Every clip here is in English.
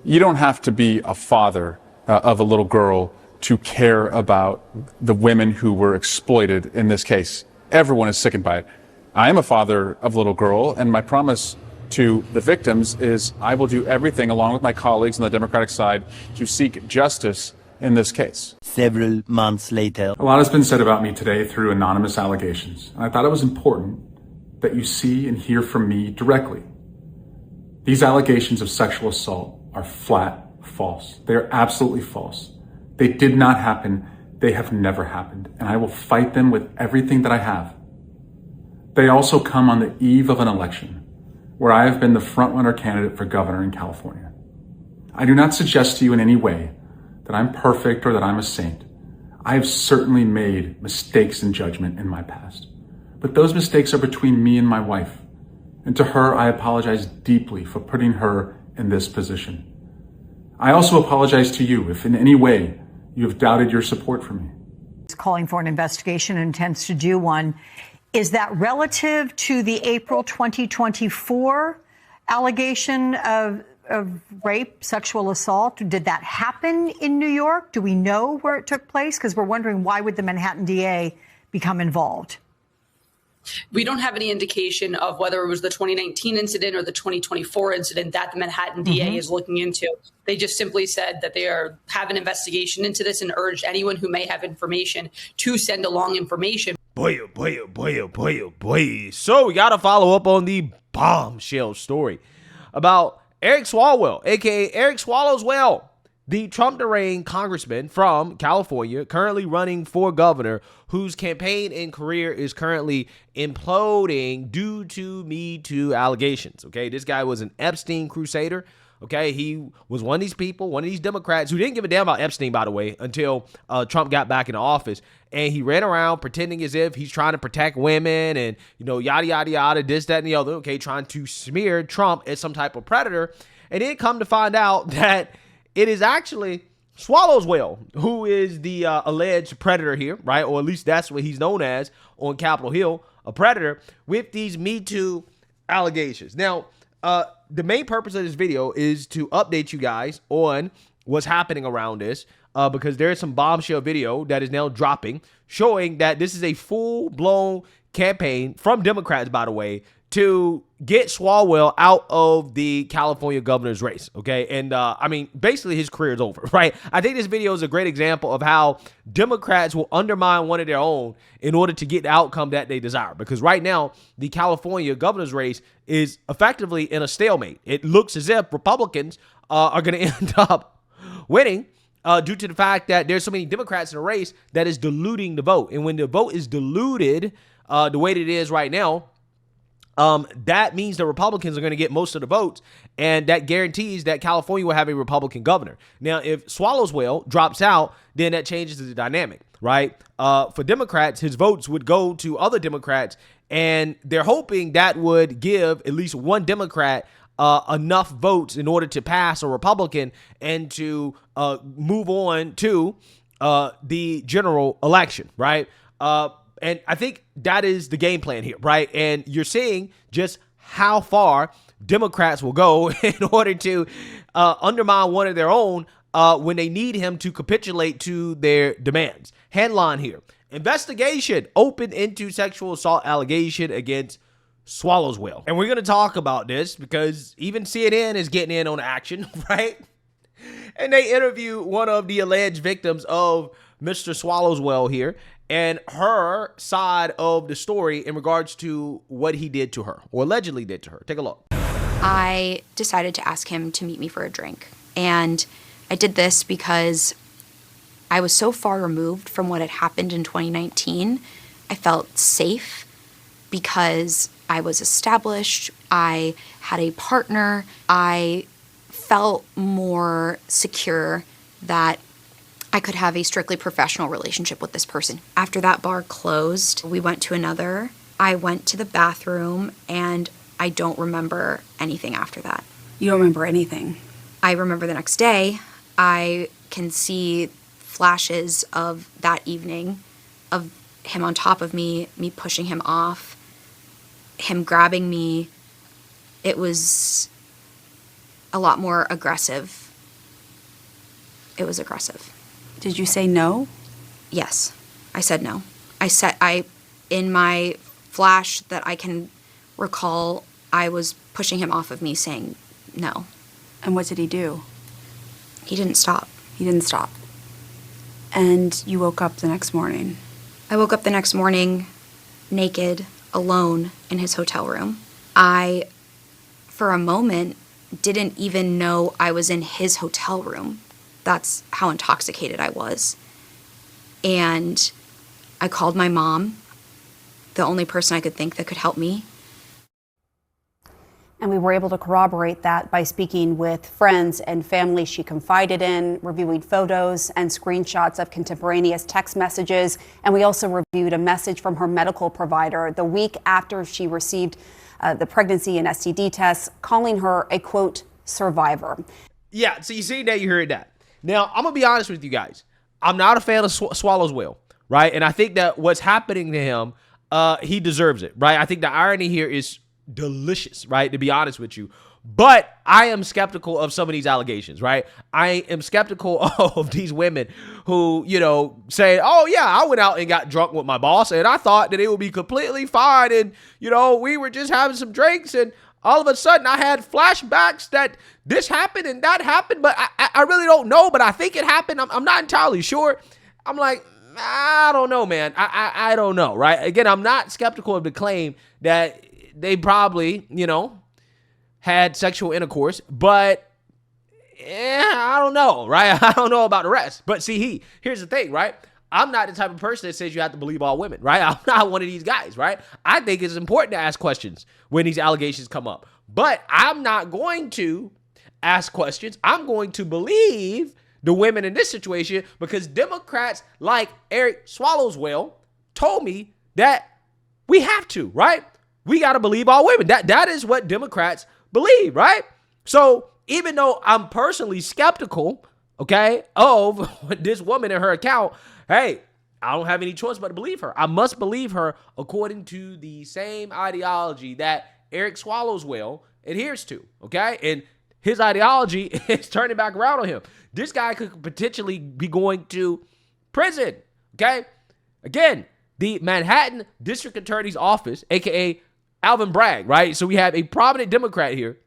You don't have to be a father of a little girl to care about the women who were exploited in this case. Everyone is sickened by it. I am a father of a little girl, and my promise to the victims is I will do everything along with my colleagues on the Democratic side to seek justice in this case. Several months later. A lot has been said about me today through anonymous allegations, and I thought it was important that you see and hear from me directly. These allegations of sexual assault are flat false. They are absolutely false. They did not happen. They have never happened, and I will fight them with everything that I have. They also come on the eve of an election where I have been the front-runner candidate for governor in California. I do not suggest to you in any way that I'm perfect or that I'm a saint. I have certainly made mistakes in judgment in my past, but those mistakes are between me and my wife. And to her, I apologize deeply for putting her in this position. I also apologize to you if in any way you have doubted your support for me. He's calling for an investigation and intends to do one. Is that relative to the April 2024 allegation of rape, sexual assault? Did that happen in New York? Do we know where it took place? Because we're wondering, why would the Manhattan DA become involved? We don't have any indication of whether it was the 2019 incident or the 2024 incident that the Manhattan DA is looking into. They just simply said that they have an investigation into this and urged anyone who may have information to send along information. Boy, oh boy, oh boy, oh boy, oh boy. So we got to follow up on the bombshell story about Eric Swalwell, a.k.a. Eric Swalwell, the Trump-deranged congressman from California, currently running for governor, whose campaign and career is currently imploding due to Me Too allegations. Okay, this guy was an Epstein crusader. Okay, he was one of these people, one of these Democrats who didn't give a damn about Epstein, by the way, until Trump got back into office. And he ran around pretending as if he's trying to protect women and, you know, yada, yada, yada, this, that, and the other. Okay, trying to smear Trump as some type of predator. And then come to find out that it is actually Swalwell who is the alleged predator here, right? Or at least that's what he's known as on Capitol Hill, a predator with these Me Too allegations. Now, the main purpose of this video is to update you guys on what's happening around this, because there is some bombshell video that is now dropping showing that this is a full-blown campaign from Democrats, by the way, to get Swalwell out of the California governor's race, okay? And, I mean, basically his career is over, right? I think this video is a great example of how Democrats will undermine one of their own in order to get the outcome that they desire. Because right now, the California governor's race is effectively in a stalemate. It looks as if Republicans are going to end up winning due to the fact that there's so many Democrats in the race that is diluting the vote. And when the vote is diluted the way that it is right now, that means the Republicans are going to get most of the votes, and that guarantees that California will have a Republican governor. Now, if Swalwell drops out, then that changes the dynamic, right? For Democrats, his votes would go to other Democrats, and they're hoping that would give at least one Democrat enough votes in order to pass a Republican and to move on to the general election, right? And I think that is the game plan here, right? And you're seeing just how far Democrats will go in order to undermine one of their own when they need him to capitulate to their demands. Headline here: investigation opened into sexual assault allegation against Swalwell. And we're going to talk about this because even CNN is getting in on action, right? And they interview one of the alleged victims of Mr. Swalwell here, and her side of the story in regards to what he did to her, or allegedly did to her. Take a look. I decided to ask him to meet me for a drink. And I did this because I was so far removed from what had happened in 2019. I felt safe because I was established. I had a partner. I felt more secure that I could have a strictly professional relationship with this person. After that bar closed, we went to another. I went to the bathroom, and I don't remember anything after that. You don't remember anything? I remember the next day. I can see flashes of that evening, of him on top of me pushing him off, him grabbing me. It was a lot more aggressive it was aggressive. Did you say no? Yes, I said no. In my flash that I can recall, I was pushing him off of me saying no. And what did he do? He didn't stop. He didn't stop. And you woke up the next morning. I woke up the next morning naked, alone in his hotel room. I, for a moment, didn't even know I was in his hotel room. That's how intoxicated I was. And I called my mom, the only person I could think that could help me. And we were able to corroborate that by speaking with friends and family she confided in, reviewing photos and screenshots of contemporaneous text messages. And we also reviewed a message from her medical provider the week after she received the pregnancy and STD tests, calling her a, quote, survivor. Yeah, so you see that, you heard that. Now, I'm going to be honest with you guys. I'm not a fan of Swalwell, right? And I think that what's happening to him, he deserves it, right? I think the irony here is delicious, right? To be honest with you. But I am skeptical of some of these allegations, right? I am skeptical of these women who, say, oh yeah, I went out and got drunk with my boss and I thought that it would be completely fine. And, we were just having some drinks and all of a sudden I had flashbacks that this happened and that happened, but I really don't know, but I think it happened. I'm not entirely sure. I'm like, I don't know, man. I don't know, right? Again, I'm not skeptical of the claim that they probably, had sexual intercourse, but I don't know, right? I don't know about the rest. But see, here's the thing, right? I'm not the type of person that says you have to believe all women, right? I'm not one of these guys, right? I think it's important to ask questions when these allegations come up, but I'm not going to ask questions. I'm going to believe the women in this situation because Democrats like Eric Swalwell told me that we have to, right? We got to believe all women. That is what Democrats believe, right? So even though I'm personally skeptical, okay, of this woman and her account, hey, I don't have any choice but to believe her. I must believe her according to the same ideology that Eric Swalwell adheres to, okay? And his ideology is turning back around on him. This guy could potentially be going to prison, okay? Again, the Manhattan District Attorney's Office, aka Alvin Bragg, right? So we have a prominent Democrat here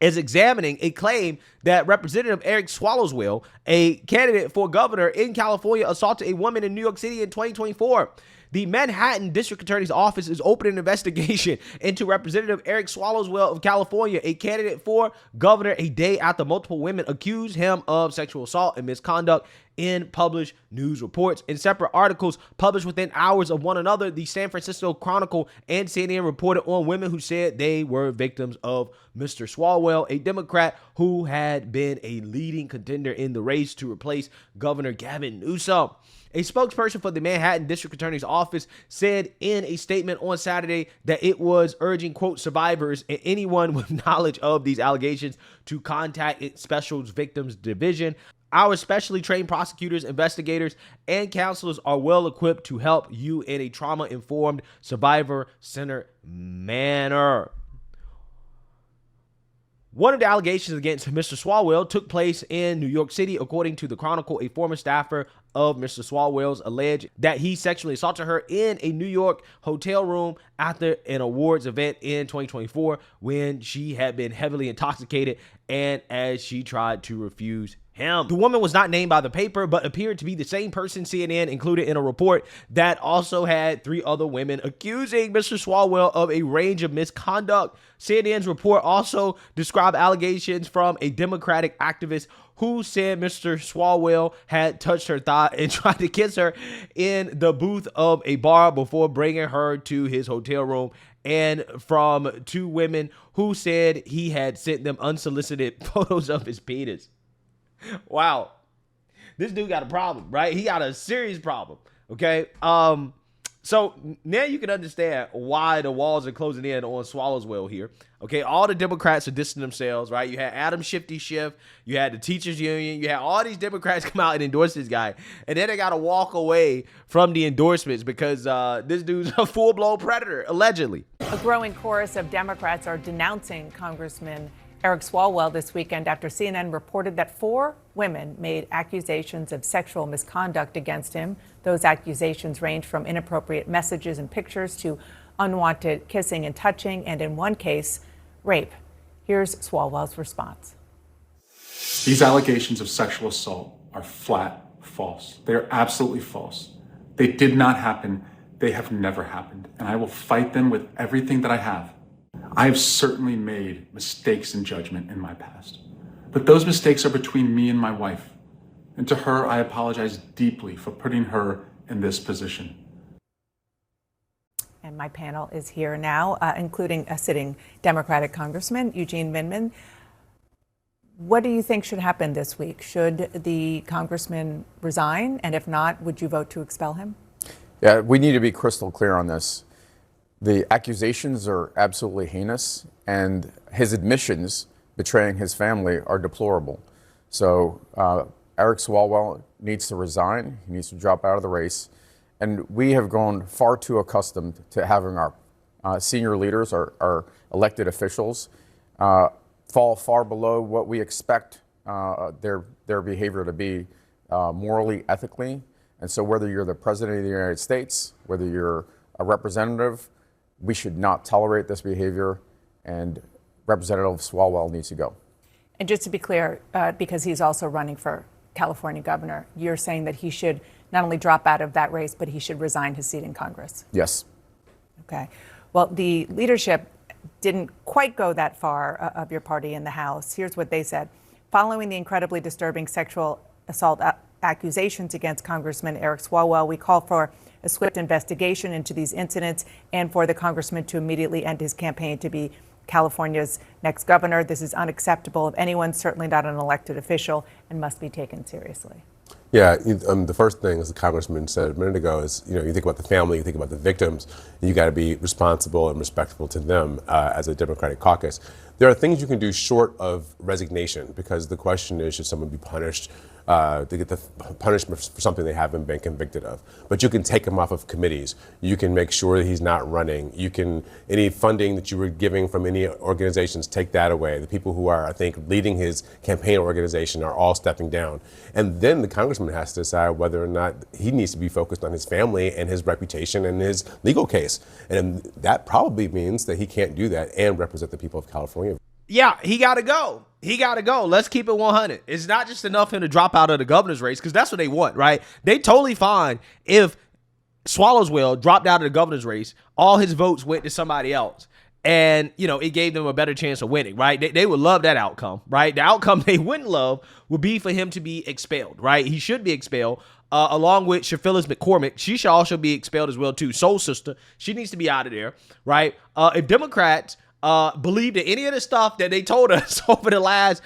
is examining a claim that Representative Eric Swalwell, a candidate for governor in California, assaulted a woman in New York City in 2024. The Manhattan District Attorney's Office is opening an investigation into Representative Eric Swalwell of California, a candidate for governor, a day after multiple women accused him of sexual assault and misconduct in published news reports. In separate articles published within hours of one another, the San Francisco Chronicle and CNN reported on women who said they were victims of Mr. Swalwell, a Democrat who had been a leading contender in the race to replace Governor Gavin Newsom. A spokesperson for the Manhattan District Attorney's Office said in a statement on Saturday that it was urging, quote, survivors and anyone with knowledge of these allegations to contact its Special Victims Division. Our specially trained prosecutors, investigators, and counselors are well equipped to help you in a trauma-informed, survivor-centered manner. One of the allegations against Mr. Swalwell took place in New York City. According to the Chronicle, a former staffer of Mr. Swalwell's alleged that he sexually assaulted her in a New York hotel room after an awards event in 2024 when she had been heavily intoxicated and as she tried to refuse him. The woman was not named by the paper, but appeared to be the same person CNN included in a report that also had 3 other women accusing Mr. Swalwell of a range of misconduct. CNN's report also described allegations from a Democratic activist who said Mr. Swalwell had touched her thigh and tried to kiss her in the booth of a bar before bringing her to his hotel room, and from 2 women who said he had sent them unsolicited photos of his penis. Wow. This dude got a problem, right? He got a serious problem. Okay. So now you can understand why the walls are closing in on Swalwell here. Okay. All the Democrats are distancing themselves, right? You had Adam Schiff, you had the teachers union, you had all these Democrats come out and endorse this guy. And then they got to walk away from the endorsements because this dude's a full-blown predator, allegedly. A growing chorus of Democrats are denouncing Congressman Eric Swalwell this weekend after CNN reported that 4 women made accusations of sexual misconduct against him. Those accusations range from inappropriate messages and pictures to unwanted kissing and touching, and in one case, rape. Here's Swalwell's response. These allegations of sexual assault are flat false. They are absolutely false. They did not happen. They have never happened. And I will fight them with everything that I have. I have certainly made mistakes in judgment in my past. But those mistakes are between me and my wife. And to her, I apologize deeply for putting her in this position. And my panel is here now, including a sitting Democratic Congressman, Eugene Minman. What do you think should happen this week? Should the congressman resign? And if not, would you vote to expel him? Yeah, we need to be crystal clear on this. The accusations are absolutely heinous, and his admissions betraying his family are deplorable. So Eric Swalwell needs to resign. He needs to drop out of the race. And we have grown far too accustomed to having our senior leaders, our elected officials, fall far below what we expect their behavior to be morally, ethically. And so whether you're the President of the United States, whether you're a representative, we should not tolerate this behavior, and Representative Swalwell needs to go. And just to be clear, because he's also running for California governor, you're saying that he should not only drop out of that race, but he should resign his seat in Congress? Yes. Okay. Well, the leadership didn't quite go that far of your party in the House. Here's what they said. Following the incredibly disturbing sexual assault accusations against Congressman Eric Swalwell, we call for a swift investigation into these incidents and for the congressman to immediately end his campaign to be California's next governor. This is unacceptable of anyone, certainly not an elected official, and must be taken seriously. Yeah, the first thing, as the congressman said a minute ago, is you think about the family, you think about the victims, you got to be responsible and respectful to them as a Democratic caucus. There are things you can do short of resignation, because the question is, should someone be punished to get the punishment for something they haven't been convicted of? But you can take him off of committees. You can make sure that he's not running. You can, any funding that you were giving from any organizations, take that away. The people who are, I think, leading his campaign organization are all stepping down. And then the congressman has to decide whether or not he needs to be focused on his family and his reputation and his legal case. And that probably means that he can't do that and represent the people of California. Yeah, he got to go. He got to go. Let's keep it 100. It's not just enough for him to drop out of the governor's race, because that's what they want, right? They totally fine if Swalwell dropped out of the governor's race, all his votes went to somebody else, and, it gave them a better chance of winning, right? They would love that outcome, right? The outcome they wouldn't love would be for him to be expelled, right? He should be expelled, along with Phyllis McCormick. She should also be expelled as well, too. Soul Sister, she needs to be out of there, right? If Democrats believed in any of the stuff that they told us over the last,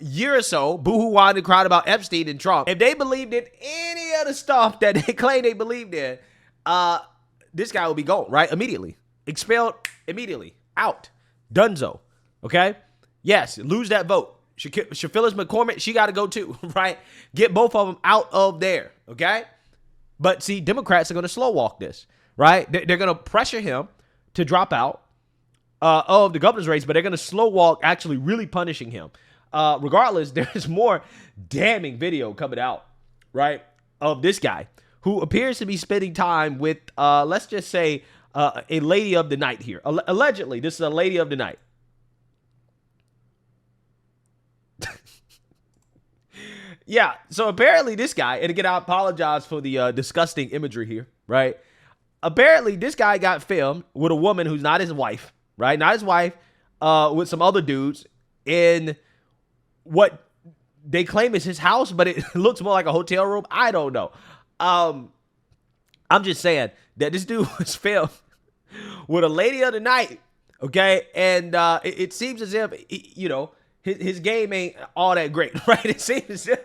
year or so, boohoo whined and cried about Epstein and Trump. If they believed in any of the stuff that they claim they believed in, this guy will be gone, right? Immediately. Expelled immediately. Out. Dunzo. Okay? Yes, lose that vote. Phyllis McCormick, she got to go too, right? Get both of them out of there, okay? But see, Democrats are going to slow walk this, right? They're going to pressure him to drop out of the governor's race, but they're going to slow walk actually really punishing him. Regardless, there's more damning video coming out, right, of this guy who appears to be spending time with, let's just say, a lady of the night here. Allegedly, this is a lady of the night. Yeah, so apparently this guy, and again, I apologize for the disgusting imagery here, right? Apparently this guy got filmed with a woman who's not his wife, right? Not his wife, with some other dudes in what they claim is his house, but it looks more like a hotel room. I don't know. I'm just saying that this dude was filmed with a lady of the night, okay? And it seems as if, his game ain't all that great, right? It seems as if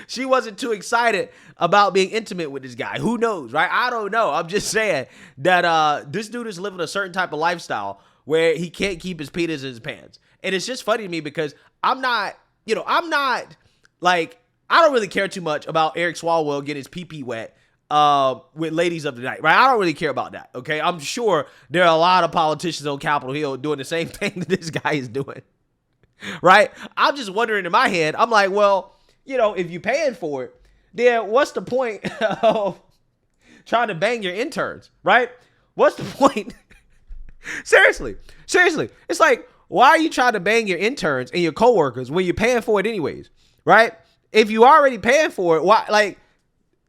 she wasn't too excited about being intimate with this guy. Who knows, right? I don't know. I'm just saying that this dude is living a certain type of lifestyle where he can't keep his penis in his pants. And it's just funny to me because I don't really care too much about Eric Swalwell getting his pee-pee wet with ladies of the night, right? I don't really care about that, okay? I'm sure there are a lot of politicians on Capitol Hill doing the same thing that this guy is doing. right? I'm just wondering in my head, I'm like, well, you know, if you're paying for it, then what's the point of trying to bang your interns, right? What's the point? Seriously. It's like, why are you trying to bang your interns and your coworkers when you're paying for it anyways, right? If you already paying for it, why, like,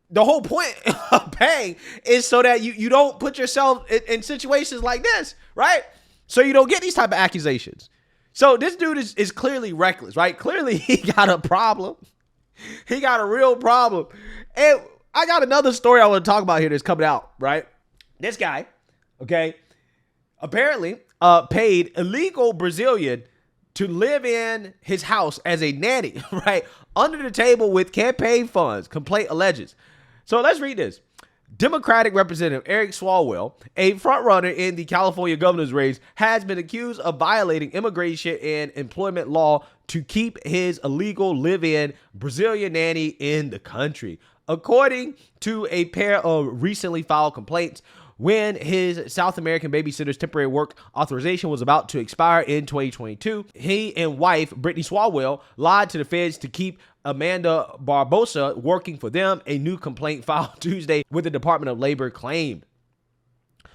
the whole point of paying is so that you don't put yourself in situations like this, right? So you don't get these type of accusations. So this dude is clearly reckless, right? Clearly he got a problem. He got a real problem. And I got another story I want to talk about here that's coming out, right? This guy, okay, apparently paid illegal Brazilian to live in his house as a nanny, right? Under the table with campaign funds, complaint alleges. So let's read this. Democratic Representative Eric Swalwell, a frontrunner in the California governor's race, has been accused of violating immigration and employment law to keep his illegal live-in Brazilian nanny in the country. According to a pair of recently filed complaints, when his South American babysitter's temporary work authorization was about to expire in 2022, he and wife, Brittany Swalwell, lied to the feds to keep Amanda Barbosa working for them, a new complaint filed Tuesday with the Department of Labor claimed.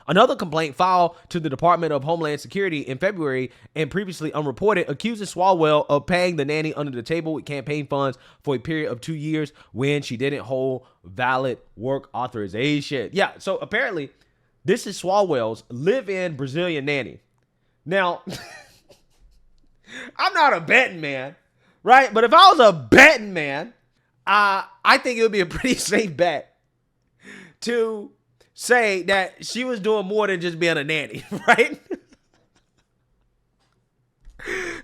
Another complaint filed to the Department of Homeland Security in February and previously unreported accuses Swalwell of paying the nanny under the table with campaign funds for a period of 2 years when she didn't hold valid work authorization. Yeah, so apparently this is Swalwell's live-in Brazilian nanny. Now, I'm not a betting man, right? But if I was a betting man, I think it would be a pretty safe bet to say that she was doing more than just being a nanny, right?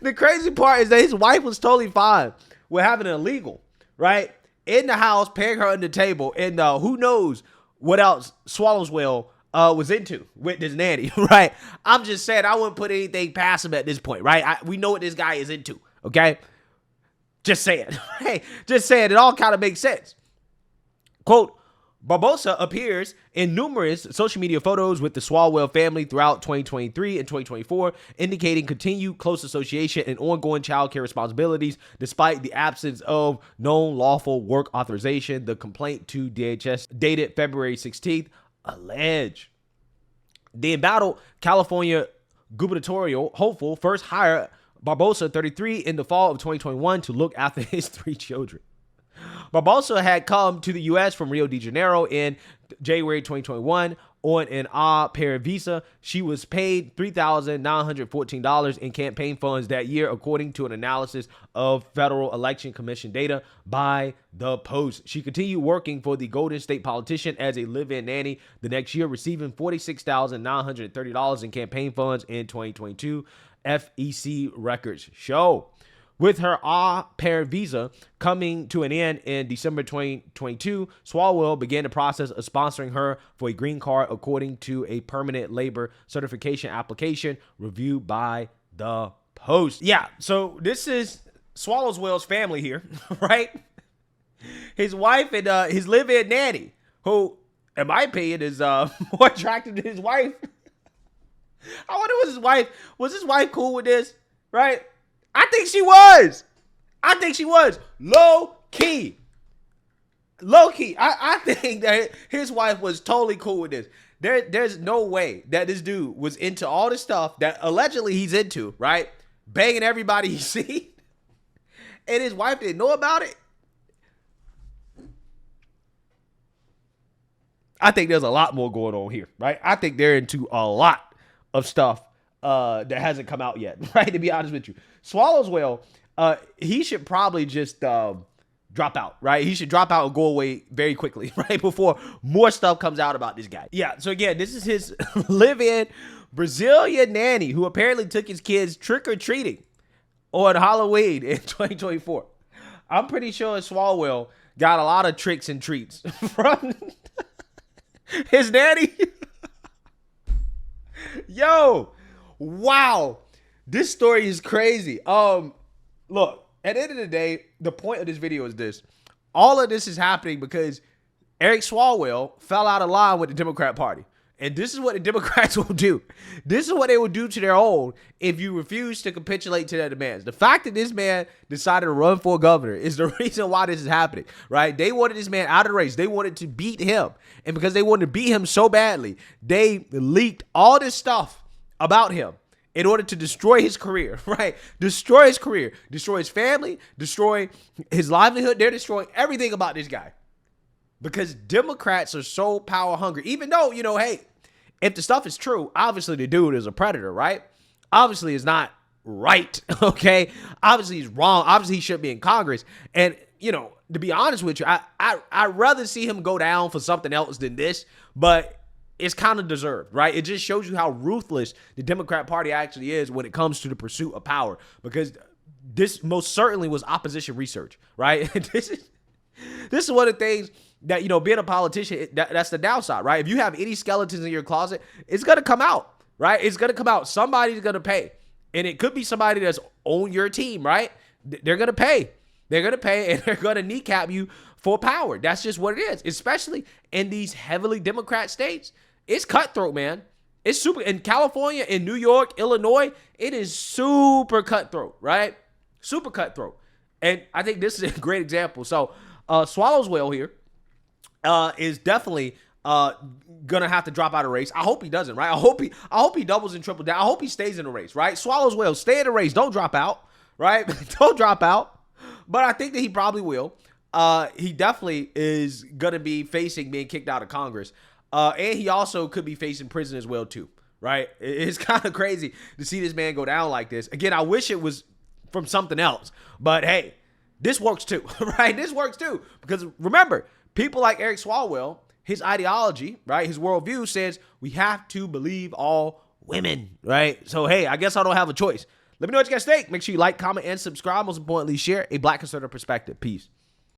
The crazy part is that his wife was totally fine with having an illegal, right, in the house, paying her under the table, and who knows what else Swalwell was into with this nanny, right? I'm just saying I wouldn't put anything past him at this point, right? We know what this guy is into, okay? Just saying, right? Just saying, it all kind of makes sense. Quote, Barbosa appears in numerous social media photos with the Swalwell family throughout 2023 and 2024, indicating continued close association and ongoing child care responsibilities despite the absence of known lawful work authorization. The complaint to DHS dated February 16th allege the embattled California gubernatorial hopeful first hired Barbosa, 33, in the fall of 2021 to look after his 3 children. Barbosa had come to the U.S. from Rio de Janeiro in January 2021 on an au pair visa. She was paid $3,914 in campaign funds that year, according to an analysis of Federal Election Commission data by The Post. She continued working for the Golden State politician as a live-in nanny the next year, receiving $46,930 in campaign funds in 2022, FEC records show. With her au pair visa coming to an end in December 2022, Swalwell began the process of sponsoring her for a green card, according to a permanent labor certification application reviewed by The Post. Yeah, so this is Swalwell's family here, right? His wife and his live-in nanny, who, in my opinion, is more attractive than his wife. I wonder, was his wife cool with this, right? I think she was. Low key. I think that his wife was totally cool with this. There's no way that this dude was into all this stuff that allegedly he's into, right? Banging everybody he see. And his wife didn't know about it. I think there's a lot more going on here, right? I think they're into a lot of stuff that hasn't come out yet, right? To be honest with you. Swalwell, he should probably just drop out, right? He should drop out and go away very quickly, right? Before more stuff comes out about this guy. Yeah, so again, this is his live-in Brazilian nanny who apparently took his kids trick-or-treating on Halloween in 2024. I'm pretty sure Swalwell got a lot of tricks and treats from his nanny. Yo, wow. This story is crazy. Look, at the end of the day, the point of this video is this. All of this is happening because Eric Swalwell fell out of line with the Democrat Party. And this is what the Democrats will do. This is what they will do to their own if you refuse to capitulate to their demands. The fact that this man decided to run for governor is the reason why this is happening, right? They wanted this man out of the race. They wanted to beat him. And because they wanted to beat him so badly, they leaked all this stuff about him in order to destroy his career, right? Destroy his career, destroy his family, destroy his livelihood. They're destroying everything about this guy. Because Democrats are so power hungry, even though, hey, if the stuff is true, obviously the dude is a predator, right? Obviously it's not right, okay? Obviously he's wrong. Obviously he should be in Congress. And, to be honest with you, I'd rather see him go down for something else than this, but it's kind of deserved, right? It just shows you how ruthless the Democrat Party actually is when it comes to the pursuit of power, because this most certainly was opposition research, right? This is one of the things that, being a politician, that's the downside, right? If you have any skeletons in your closet, it's going to come out, right? It's going to come out. Somebody's going to pay. And it could be somebody that's on your team, right? They're going to pay. They're going to pay, and they're going to kneecap you for power. That's just what it is, especially in these heavily Democrat states. It's cutthroat, man. It's super. In California, in New York, Illinois, it is super cutthroat, right? Super cutthroat. And I think this is a great example. So Swalwell here is definitely gonna have to drop out of the race. I hope he doesn't, right? I hope he doubles and triples down. I hope he stays in the race, right? Swalwell, stay in the race. Don't drop out, right? Don't drop out. But I think that he probably will. He definitely is gonna be facing being kicked out of Congress. And he also could be facing prison as well, too, right? It's kind of crazy to see this man go down like this. Again, I wish it was from something else. But, hey, this works, too, right? This works, too. Because, remember, people like Eric Swalwell, his ideology, right, his worldview says we have to believe all women, right? So, hey, I guess I don't have a choice. Let me know what you guys think. Make sure you like, comment, and subscribe. Most importantly, share a Black conservative perspective. Peace.